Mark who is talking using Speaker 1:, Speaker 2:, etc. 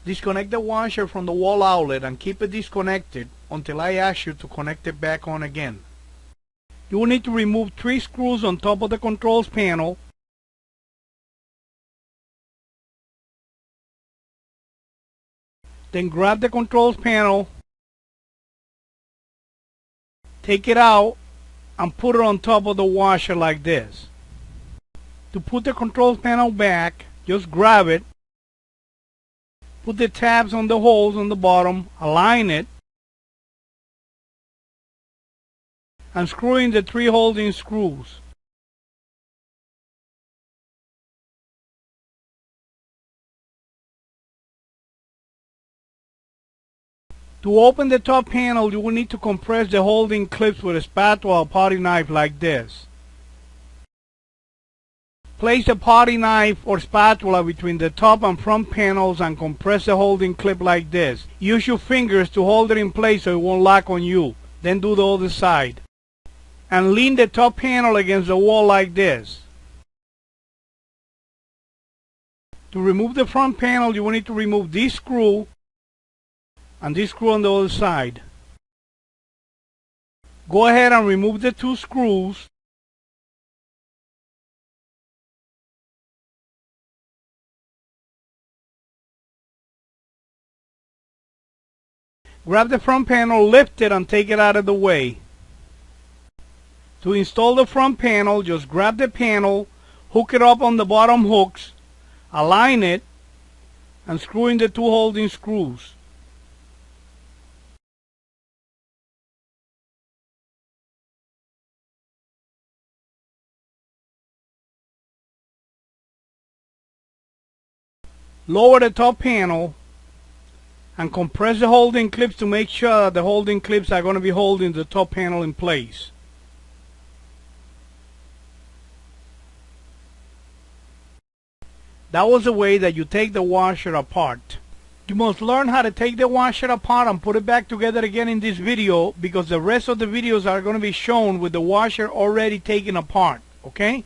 Speaker 1: Disconnect the washer from the wall outlet and keep it disconnected until I ask you to connect it back on again. You will need to remove 3 screws on top of the controls panel. Then grab the controls panel, take it out, and put it on top of the washer like this. To put the controls panel back, just grab it, put the tabs on the holes on the bottom, align it, and screw in the 3 holding screws. To open the top panel, you will need to compress the holding clips with a spatula or potty knife like this. Place the potty knife or spatula between the top and front panels and compress the holding clip like this. Use your fingers to hold it in place so it won't lock on you. Then do the other side. And lean the top panel against the wall like this. To remove the front panel, you will need to remove this screw and this screw on the other side. Go ahead and remove the 2 screws. Grab the front panel, lift it, and take it out of the way. To install the front panel, just grab the panel, hook it up on the bottom hooks, align it, and screw in the 2 holding screws. Lower the top panel and compress the holding clips to make sure that the holding clips are going to be holding the top panel in place. That was the way that you take the washer apart. You must learn how to take the washer apart and put it back together again in this video, because the rest of the videos are going to be shown with the washer already taken apart, okay?